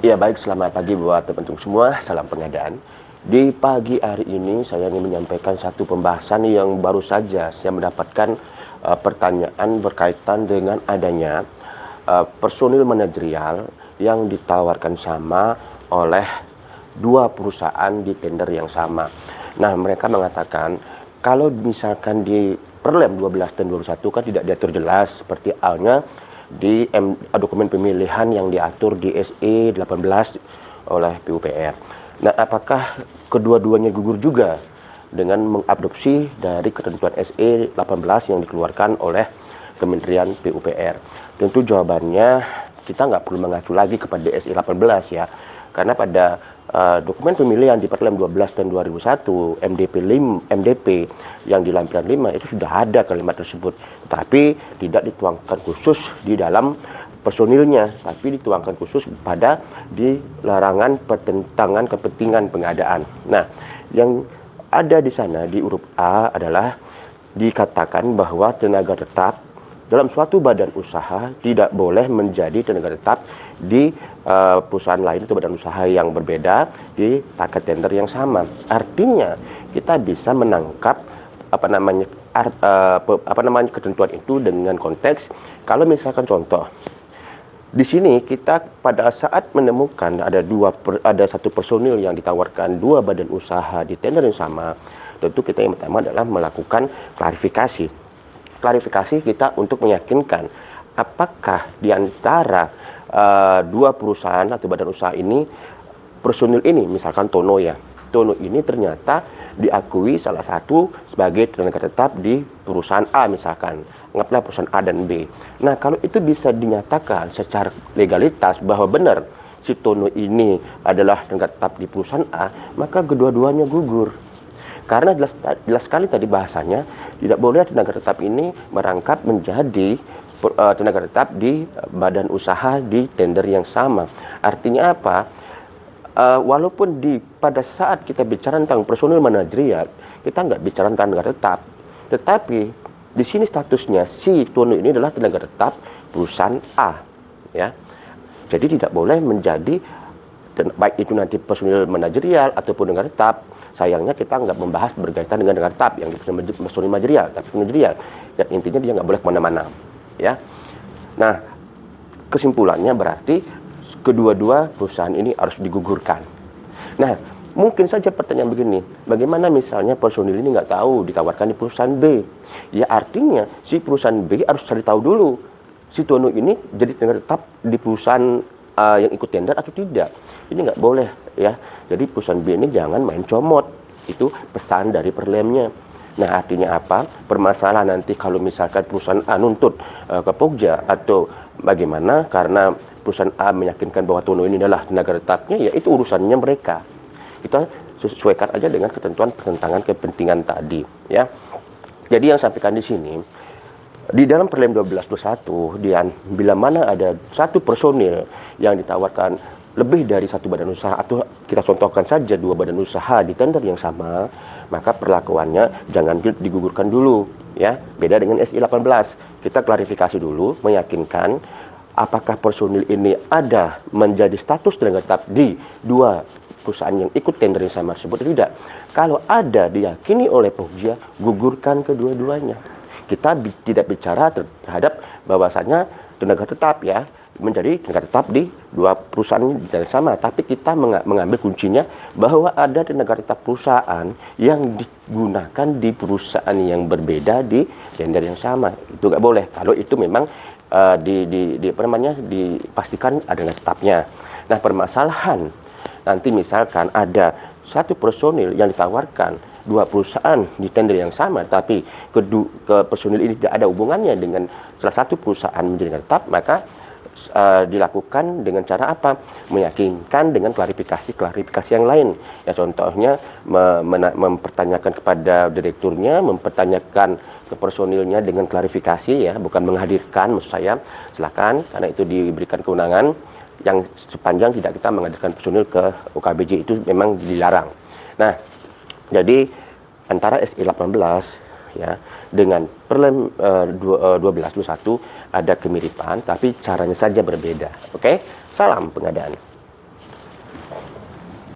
Ya baik, selamat pagi buat teman-teman semua, salam pengadaan. Di pagi hari ini saya ingin menyampaikan satu pembahasan yang baru saja saya mendapatkan pertanyaan berkaitan dengan adanya personil manajerial yang ditawarkan sama oleh dua perusahaan di tender yang sama. Nah, mereka mengatakan kalau misalkan di Perlem 12 dan 21 kan tidak diatur jelas seperti halnya di dokumen pemilihan yang diatur di SE 18 oleh PUPR. Nah, apakah kedua-duanya gugur juga dengan mengadopsi dari ketentuan SE 18 yang dikeluarkan oleh Kementerian PUPR? Tentu jawabannya kita nggak perlu mengacu lagi kepada SE 18 ya. Karena pada dokumen pemilihan di Perlem 12 dan 2001 MDP yang di lampiran 5 itu sudah ada kalimat tersebut, tapi tidak dituangkan khusus di dalam personilnya, tapi dituangkan khusus pada di larangan pertentangan kepentingan pengadaan. Nah, yang ada di sana di huruf A adalah dikatakan bahwa tenaga tetap dalam suatu badan usaha tidak boleh menjadi tenaga tetap di perusahaan lain atau badan usaha yang berbeda di paket tender yang sama. Artinya kita bisa menangkap ketentuan itu dengan konteks kalau misalkan contoh di sini kita pada saat menemukan ada satu personil yang ditawarkan dua badan usaha di tender yang sama, tentu kita yang pertama adalah melakukan klarifikasi kita untuk meyakinkan apakah di antara dua perusahaan atau badan usaha ini, personil ini, misalkan Tono ini ternyata diakui salah satu sebagai tenaga tetap di perusahaan A misalkan, anggaplah perusahaan A dan B. Nah, kalau itu bisa dinyatakan secara legalitas bahwa benar si Tono ini adalah tenaga tetap di perusahaan A, maka kedua-duanya gugur. Karena jelas sekali tadi bahasanya tidak boleh tenaga tetap ini merangkap menjadi tenaga tetap di badan usaha di tender yang sama. Artinya apa? Walaupun pada saat kita bicara tentang personil manajerial, kita nggak bicara tentang tenaga tetap, tetapi di sini statusnya si Tono ini adalah tenaga tetap perusahaan A, ya. Jadi tidak boleh menjadi baik itu nanti personil manajerial ataupun tenaga tetap. Sayangnya kita nggak membahas berkaitan dengan tenaga tetap yang personil manajerial, tapi manajerial yang intinya dia nggak boleh kemana-mana, ya. Nah, kesimpulannya berarti kedua-dua perusahaan ini harus digugurkan. Nah, mungkin saja pertanyaan begini, bagaimana misalnya personil ini nggak tahu ditawarkan di perusahaan B? Ya artinya si perusahaan B harus cari tahu dulu si Tono ini jadi tenaga tetap di perusahaan yang ikut tender atau tidak. Ini nggak boleh ya. Jadi perusahaan B ini jangan main comot. Itu pesan dari Perlemnya. Nah, artinya apa? Permasalahan nanti kalau misalkan perusahaan A nuntut ke Pokja atau bagaimana karena perusahaan A meyakinkan bahwa Tono ini adalah tenaga tetapnya, ya itu urusannya mereka. Kita sesuaikan aja dengan ketentuan pertentangan kepentingan tadi, ya. Jadi yang sampaikan di sini di dalam Perlem 1221, bila mana ada satu personil yang ditawarkan lebih dari satu badan usaha atau kita contohkan saja dua badan usaha di tender yang sama, maka perlakuannya jangan digugurkan dulu, ya. Beda dengan SI 18. Kita klarifikasi dulu, meyakinkan apakah personil ini ada menjadi status tenaga tetap di dua perusahaan yang ikut tender yang sama tersebut atau tidak. Kalau ada diyakini oleh Pokja, gugurkan kedua-duanya. Kita tidak bicara terhadap bahwasannya tenaga tetap ya menjadi tenaga tetap di dua perusahaan yang sama, tapi kita mengambil kuncinya bahwa ada tenaga tetap perusahaan yang digunakan di perusahaan yang berbeda di tender yang sama. Itu nggak boleh. Kalau itu memang dipastikan ada tenaga tetapnya. Nah, permasalahan nanti misalkan ada satu personil yang ditawarkan dua perusahaan di tender yang sama, tapi personil ini tidak ada hubungannya dengan salah satu perusahaan menjadi tetap, maka dilakukan dengan cara apa? Meyakinkan dengan klarifikasi yang lain. Ya, contohnya mempertanyakan kepada direkturnya, mempertanyakan ke personilnya dengan klarifikasi ya, bukan menghadirkan maksud saya. Silakan, karena itu diberikan kewenangan yang sepanjang tidak kita menghadirkan personil ke UKBJ itu memang dilarang. Nah, jadi antara SI 18 ya dengan Perlem 1221 ada kemiripan, tapi caranya saja berbeda. Oke? Salam pengadaan.